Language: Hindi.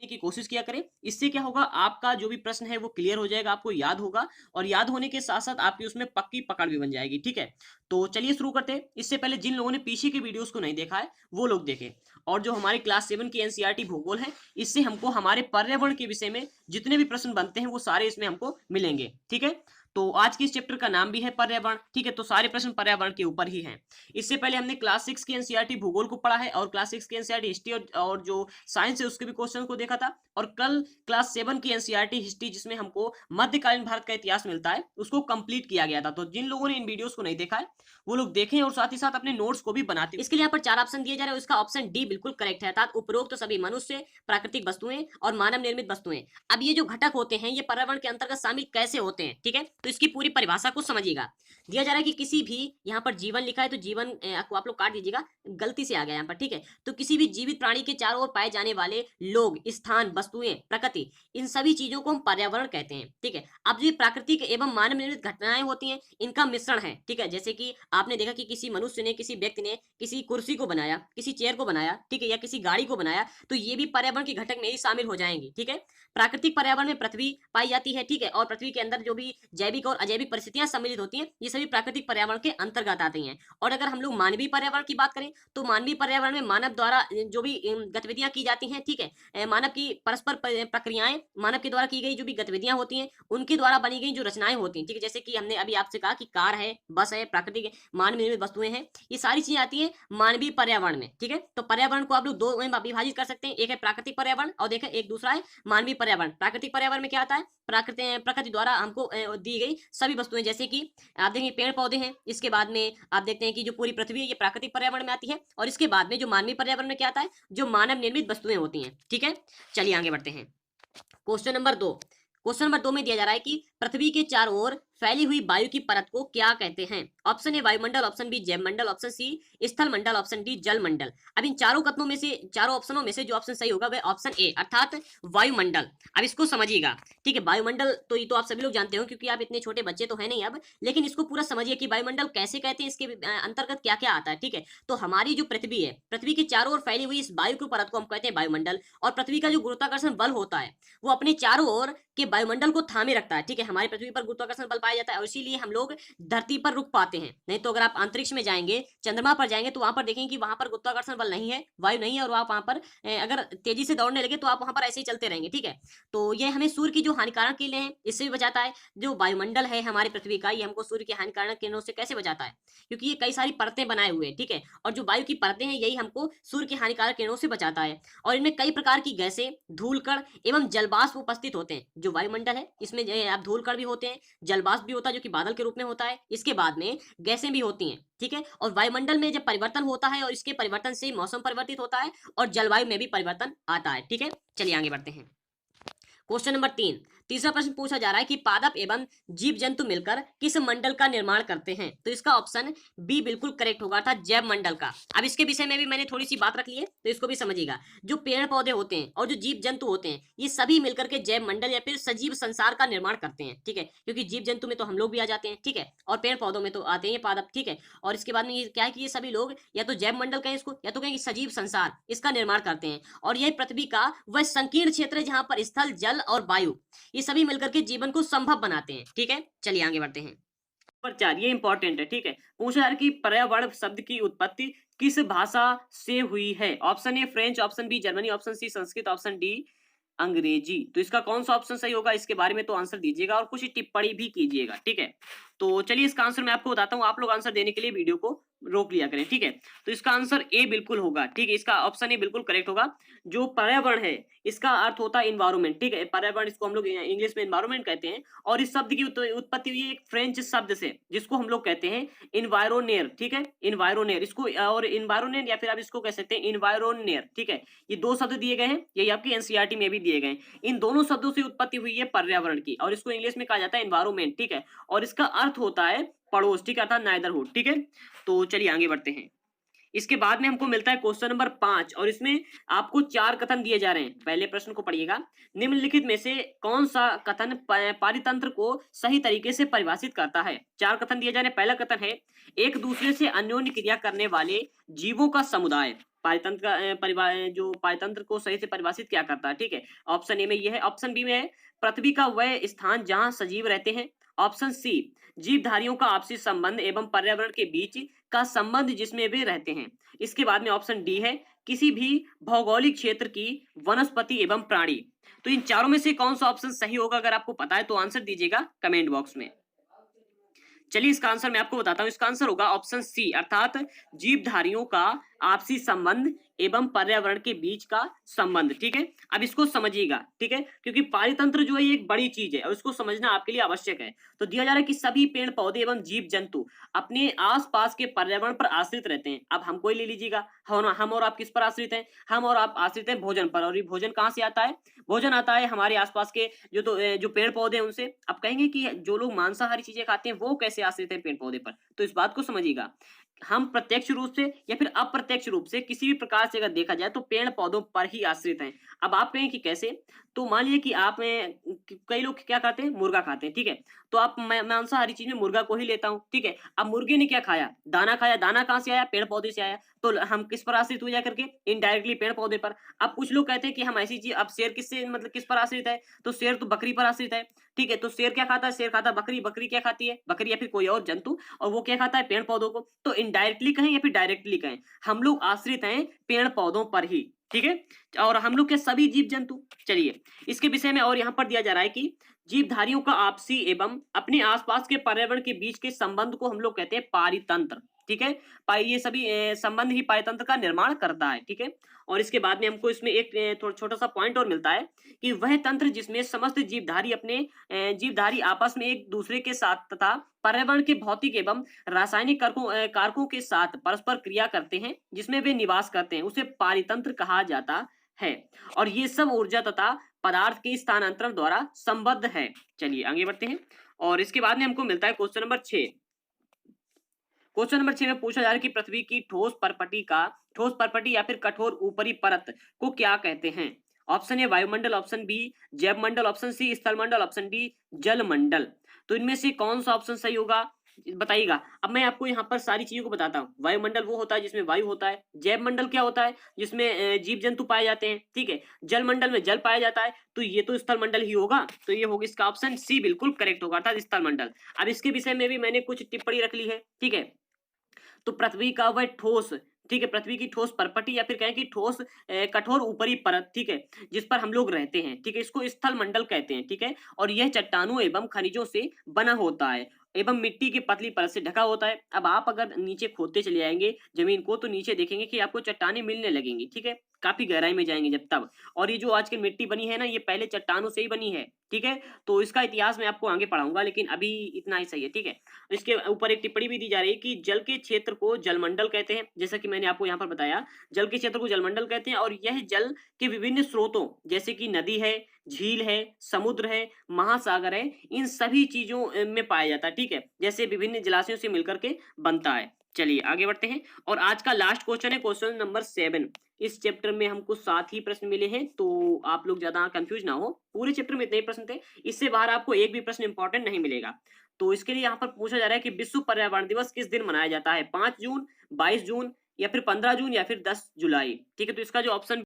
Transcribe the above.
की कोशिश किया करें। इससे क्या होगा, आपका जो भी प्रश्न है वो क्लियर हो जाएगा, आपको याद होगा और याद होने के साथ-साथ आपकी उसमें पक्की पकड़ भी बन जाएगी, ठीक है? तो चलिए शुरू करते हैं। इससे पहले जिन लोगों ने पीछे के वीडियोज़ को नहीं देखा है, वो लोग देखें। और जो हमारी क्लास 7 की एनसीईआरटी भूगोल है, इससे हमको हमारे पर्यावरण के विषय में जितने भी प्रश्न बनते हैं, वो सारे इसमें हमको मिलेंगे, ठीक है? तो आज की इस चैप्टर का नाम भी है पर्यावरण, ठीक है? तो सारे प्रश्न पर्यावरण के ऊपर ही हैं। इससे पहले हमने क्लास 6 की एनसीईआरटी भूगोल को पढ़ा है और क्लास 6 की एनसीईआरटी हिस्ट्री और जो साइंस है उसके भी क्वेश्चन को देखा था। और कल क्लास 7 की एनसीईआरटी हिस्ट्री जिसमें हमको मध्यकालीन भारत का इतिहास मिलता है, उसको कंप्लीट किया गया था। तो जिन लोगों ने इन वीडियोस को नहीं देखा है, वो लोग देखें और साथ ही साथ अपने नोट्स को भी बनाते। इसके लिए यहाँ पर 4 ऑप्शन दिए जा रहे हैं, उसका ऑप्शन डी बिल्कुल करेक्ट है, अर्थात उपरोक्त तो सभी मनुष्य, प्राकृतिक वस्तुएं और मानव निर्मित वस्तुएं। अब ये जो घटक होते हैं, ये पर्यावरण के अंतर्गत शामिल कैसे होते हैं, ठीक है? तो इसकी पूरी परिभाषा को समझिएगा। दिया जा रहा है कि किसी भी, यहाँ पर जीवन लिखा है तो जीवन को आप लोग काट दीजिएगा, गलती से आ गया यहाँ पर, ठीक है? तो किसी भी जीवित प्राणी के चारों ओर पाए जाने वाले लोग, स्थान, वस्तुएं, प्रकृति, इन सभी चीजों को हम पर्यावरण कहते हैं, ठीक है? अब जो प्राकृतिक एवं मानव निर्मित घटनाएं होती हैं, इनका मिश्रण है, ठीक है? जैसे कि आपने देखा कि किसी मनुष्य ने, किसी व्यक्ति ने किसी कुर्सी को बनाया, किसी चेयर को बनाया, ठीक है, या किसी गाड़ी को बनाया, तो ये भी पर्यावरण के घटक में ही शामिल हो जाएंगी, ठीक है? प्राकृतिक पर्यावरण में पृथ्वी पाई जाती है, ठीक है? और पृथ्वी के अंदर जो भी जैविक और अजैविक परिस्थितियां सम्मिलित होती हैं, ये सभी प्राकृतिक पर्यावरण के अंतर्गत आती हैं। और अगर हम लोग मानवीय पर्यावरण की बात करें, तो मानवीय पर्यावरण में मानव द्वारा जो भी गतिविधियां की जाती हैं, ठीक है, मानव की परस्पर प्रक्रियाएं, मानव के द्वारा की गई जो भी गतिविधियां होती हैं, उनके द्वारा बनी गई जो रचनाएं होती हैं, ठीक है? जैसे कि हमने अभी आपसे कहा कि कार है, बस है, प्राकृतिक मानव निर्मित वस्तुएं हैं, ये सारी चीजें आती हैं मानवीय पर्यावरण में, ठीक है? तो पर्यावरण को आप लोग दो में विभाजित कर सकते हैं, एक है प्राकृतिक पर्यावरण और देखें एक दूसरा है मानवीय पर्यावरण। प्राकृतिक पर्यावरण में क्या आता है, प्रकृति द्वारा हमको दी गई सभी वस्तुएं, जैसे कि आप देखेंगे पेड़ पौधे हैं, इसके बाद में आप देखते हैं कि जो पूरी पृथ्वी है, ये प्राकृतिक पर्यावरण में आती है। और इसके बाद में जो मानवीय पर्यावरण में क्या आता है, जो मानव निर्मित वस्तुएं होती हैं, ठीक है? चलिए आगे बढ़ते हैं। Question number 2। क्वेश्चन नंबर 2 में दिया जा रहा है कि पृथ्वी के चारों ओर फैली हुई वायु की परत को क्या कहते हैं? ऑप्शन ए वायुमंडल, ऑप्शन बी जैवमंडल, ऑप्शन सी स्थल मंडल, ऑप्शन डी जल मंडल। अब इन चारों कथनों में से, चारों ऑप्शनों में से जो ऑप्शन सही होगा वह ऑप्शन ए अर्थात वायुमंडल। अब इसको समझिएगा, ठीक है? वायुमंडल तो ये तो आप सभी लोग जानते हो, क्योंकि आप इतने छोटे बच्चे तो है नहीं अब, लेकिन इसको पूरा समझिए कि वायुमंडल कैसे कहते हैं, इसके अंतर्गत क्या क्या आता है, ठीक है? तो हमारी जो पृथ्वी है, पृथ्वी के चारों ओर फैली हुई इस वायु की परत को हम कहते हैं वायुमंडल। और पृथ्वी का जो गुरुत्वाकर्षण बल होता है, वो अपने चारों ओर के वायुमंडल को थामे रखता है, ठीक है? हमारी पृथ्वी पर गुरुत्वाकर्षण बल पाया जाता है और इसीलिए हम लोग धरती पर रुक पाते हैं। नहीं तो अगर आप अंतरिक्ष में जाएंगे, चंद्रमा पर जाएंगे, तो वहां पर देखेंगे कि वहां पर गुरुत्वाकर्षण बल नहीं है, वायु नहीं है, और आप वहां पर अगर तेजी से दौड़ने लगे तो आप वहां पर ऐसे ही चलते रहेंगे, ठीक है? तो ये हमें सूर्य की जो हानिकारक किरणें हैं, इससे भी बचाता है। जो वायुमंडल है हमारी पृथ्वी का, ये हमको सूर्य की हानिकारक किरणों से कैसे बचाता है? क्योंकि ये कई सारी परतें बनाए हुए हैं, ठीक है? और जो वायु की परतें हैं, यही हमको सूर्य की हानिकारक किरणों से बचाता है। और इनमें कई प्रकार की गैसें, धूलकण एवं जलवाष्प उपस्थित होते हैं। जो वायुमंडल है, इसमें आप धूलकण भी होते हैं, जलवाष्प भी होता है जो कि बादल के रूप में होता है, इसके बाद में गैसें भी होती हैं, ठीक है? और वायुमंडल में जब परिवर्तन होता है और इसके परिवर्तन से मौसम परिवर्तित होता है और जलवायु में भी परिवर्तन आता है, ठीक है? चलिए आगे बढ़ते हैं। Question number 3। तीसरा प्रश्न पूछा जा रहा है कि पादप एवं जीव जंतु मिलकर किस मंडल का निर्माण करते हैं? तो इसका ऑप्शन बी बिल्कुल करेक्ट होगा, था जैव मंडल का। अब इसके विषय में भी मैंने थोड़ी सी बात रख ली है, तो इसको भी समझिएगा। जो पेड़ पौधे होते हैं और जो जीव जंतु होते हैं, ये सभी मिलकर के जैव मंडल या फिर सजीव संसार का निर्माण करते हैं, ठीक है? क्योंकि जीव जंतु में तो हम लोग भी आ जाते हैं, ठीक है? और पेड़ पौधों में तो आते हैं ये पादप, ठीक है? और इसके बाद में ये क्या है कि ये सभी लोग या तो जैव मंडल कहें इसको, या तो कहें सजीव संसार, इसका निर्माण करते हैं। और यह पृथ्वी का वह संकीर्ण क्षेत्र है जहां पर स्थल, जल और वायु, ये सभी मिलकर के जीवन को संभव बनाते हैं, ठीक है? चलिए आगे बढ़ते हैं। नंबर 4, ये इंपॉर्टेंट है, ठीक है? पूछा जा रहा है कि पर्यावरण शब्द की उत्पत्ति किस भाषा से हुई है? Option A French, option B Germany, option C Sanskrit, option D अंग्रेजी। तो इसका कौन सा ऑप्शन सही होगा, इसके बारे में तो आंसर दीजिएगा और कुछ टिप्पणी भी कीजिएगा, ठीक है? तो चलिए इसका आंसर मैं आपको बताता हूँ, आप लोग आंसर देने के लिए वीडियो को रोक लिया करें, ठीक है? तो इसका आंसर ए बिल्कुल होगा, ठीक है? इसका ऑप्शन ए बिल्कुल करेक्ट होगा। जो पर्यावरण है, इसका अर्थ होता है एनवायरनमेंट, ठीक है? पर्यावरण इसको हम लोग इंग्लिश में एनवायरनमेंट कहते हैं। और इस शब्द की उत्पत्ति हुई है एक फ्रेंच शब्द से, जिसको हम लोग कहते हैं एनवायरोनेर, ठीक है? एनवायरोनेर इसको, और एनवायरोनेर या फिर आप इसको कह सकते हैं एनवायरोनेर, ठीक है? ये दो शब्द दिए गए हैं, यही आपकी एनसीईआरटी में भी दिए गए हैं। इन दोनों शब्दों से उत्पत्ति हुई है पर्यावरण की, और इसको इंग्लिश में कहा जाता है एनवायरनमेंट, ठीक है? और इसका अर्थ होता है पड़ोस, ठीक है? अर्थात नाइबरहुड, ठीक है? तो चलिए आगे बढ़ते हैं। इसके बाद में हमको मिलता है क्वेश्चन नंबर 5, और इसमें आपको 4 कथन दिए जा रहे हैं। पहले प्रश्न को पढ़िएगा। निम्नलिखित में से कौन सा कथन पारितंत्र को सही तरीके से परिभाषित करता है? 4 कथन दिए जा रहे हैं। पहला कथन है, एक दूसरे से अन्योन्य क्रिया करने वाले जीवों का समुदाय। पारितंत्र का जो पारितंत्र को सही से परिभाषित क्या करता है, ठीक है। ऑप्शन ए में ये है। ऑप्शन बी में है पृथ्वी का वह स्थान जहां सजीव रहते हैं। ऑप्शन सी जीवधारियों का आपसी संबंध एवं पर्यावरण के बीच का संबंध जिसमें वे रहते हैं। इसके बाद में ऑप्शन डी है किसी भी भौगोलिक क्षेत्र की वनस्पति एवं प्राणी। तो इन चारों में से कौन सा ऑप्शन सही होगा, अगर आपको पता है तो आंसर दीजिएगा कमेंट बॉक्स में। चलिए इसका आंसर मैं आपको बताता हूं। इसका आंसर होगा ऑप्शन सी, अर्थात जीवधारियों का आपसी संबंध एवं पर्यावरण के बीच का संबंध, ठीक है। अब इसको समझिएगा, ठीक है, क्योंकि पारितंत्र जो है ये एक बड़ी चीज है और इसको समझना आपके लिए आवश्यक है। तो दिया जा रहा है कि सभी पेड़ पौधे एवं जीव जंतु अपने आसपास के पर्यावरण पर आश्रित रहते हैं। अब हमको ही ले लीजिएगा, हम और आप किस पर आश्रित हैं? हम और आप आश्रित हैं भोजन पर। और ये भोजन कहाँ से आता है? भोजन आता है हमारे आसपास के जो पेड़ पौधे हैं उनसे। अब कहेंगे कि जो लोग मांसाहारी चीजें खाते हैं वो कैसे आश्रित हैं पेड़ पौधे पर, तो इस बात को समझिएगा। हम प्रत्यक्ष रूप से या फिर अप्रत्यक्ष रूप से किसी भी प्रकार से अगर देखा जाए तो पेड़ पौधों पर ही आश्रित हैं। अब आप कहें कि कैसे? तो मान लीजिए कि आप कई लोग क्या खाते हैं? मुर्गा खाते हैं, ठीक है। तो आप मैं मांसाहारी चीज में मुर्गा को ही लेता हूं, ठीक है। अब मुर्गे ने क्या खाया? दाना खाया। दाना कहां से आया? पेड़ पौधे से आया। तो हम किस पर आश्रित हो जा करके? इनडायरेक्टली पेड़ पौधे पर। अब कुछ लोग कहते हैं कि हम ऐसी चीज, अब शेर किससे मतलब किस पर आश्रित है? तो शेर तो बकरी पर आश्रित है, ठीक है। तो शेर क्या खाता है? शेर खाता है बकरी। बकरी क्या खाती है? बकरी या फिर कोई और जंतु, और वो क्या खाता है? पेड़ पौधों को। तो इनडायरेक्टली कहें या फिर डायरेक्टली कहें, हम लोग आश्रित हैं पेड़ पौधों पर ही, ठीक है। और हम लोग के सभी जीव जंतु। चलिए इसके विषय में और यहाँ पर दिया जा रहा है कि जीवधारियों का आपसी एवं अपने आसपास के पर्यावरण के बीच के संबंध को हम लोग कहते हैं पारितंत्र, ठीक है। ये सभी संबंध ही पारितंत्र का निर्माण करता है, ठीक है। और इसके बाद में हमको इसमें एक थोड़ा छोटा सा पॉइंट और मिलता है कि वह तंत्र जिसमें समस्त जीवधारी आपस में एक दूसरे के साथ तथा पर्यावरण के भौतिक एवं रासायनिक कारकों के साथ परस्पर क्रिया करते हैं, जिसमें वे निवास करते हैं, उसे पारितंत्र कहा जाता है। और ये सब ऊर्जा तथा पदार्थ के स्थानांतरण द्वारा संबद्ध है। चलिए आगे बढ़ते हैं। और इसके बाद में हमको मिलता है क्वेश्चन नंबर 6। क्वेश्चन नंबर 6 में पूछा जा रहा है कि पृथ्वी की ठोस परपटी या फिर कठोर ऊपरी परत को क्या कहते हैं? ऑप्शन ए वायुमंडल, ऑप्शन बी जैव मंडल, ऑप्शन सी स्थल मंडल, ऑप्शन डी जल मंडल। तो इनमें से कौन सा ऑप्शन सही होगा बताइएगा। अब मैं आपको यहाँ पर सारी चीजों को बताता हूँ। वायुमंडल वो होता है जिसमें वायु होता है। जैव मंडल क्या होता है? जिसमें जीव जंतु पाए जाते हैं, ठीक है। जल मंडल में जल पाया जाता है। तो ये तो स्थल मंडल ही होगा। तो ये होगा इसका ऑप्शन सी बिल्कुल करेक्ट होगा, अर्थात स्थल मंडल। अब इसके विषय में भी मैंने कुछ टिप्पणी रख ली है, ठीक है। तो पृथ्वी का वह ठोस, ठीक है, पृथ्वी की ठोस परपटी या फिर कहें कि ठोस कठोर ऊपरी परत, ठीक है, जिस पर हम लोग रहते हैं, ठीक है, इसको स्थल मंडल कहते हैं, ठीक है। और यह चट्टानों एवं खनिजों से बना होता है एवं मिट्टी की पतली परत से ढका होता है। अब आप अगर नीचे खोदते चले जाएंगे जमीन को तो नीचे देखेंगे कि आपको चट्टानें मिलने लगेंगी, ठीक है। काफी गहराई में जाएंगे जब तब। और ये जो आज की मिट्टी बनी है ना, ये पहले चट्टानों से ही बनी है, ठीक है। तो इसका इतिहास मैं आपको आगे पढ़ाऊंगा, लेकिन अभी इतना ही सही है, ठीक है। इसके ऊपर एक टिप्पणी भी दी जा रही है कि जल के क्षेत्र को जलमंडल कहते हैं, जैसा कि मैंने आपको यहाँ पर बताया। जल के क्षेत्र को जलमंडल कहते हैं और यह जल के विभिन्न स्रोतों जैसे कि नदी है, झील है, समुद्र है, महासागर है, इन सभी चीजों में पाया जाता है, ठीक है। जैसे विभिन्न जलाशयों से मिलकर के बनता है। चलिए आगे बढ़ते हैं। और आज का लास्ट क्वेश्चन है क्वेश्चन नंबर 7। इस चैप्टर में हमको 7 ही प्रश्न मिले हैं, तो आप लोग ज्यादा कंफ्यूज ना हो। पूरे चैप्टर में इतने ही प्रश्न थे, इससे बाहर आपको एक भी प्रश्न इंपॉर्टेंट नहीं मिलेगा। तो इसके लिए यहाँ पर पूछा जा रहा है कि विश्व पर्यावरण दिवस किस दिन मनाया जाता है? 5 जून, 22 जून या फिर 15 जून या फिर 10 जुलाई, ठीक है। तो इसका जो ऑप्शन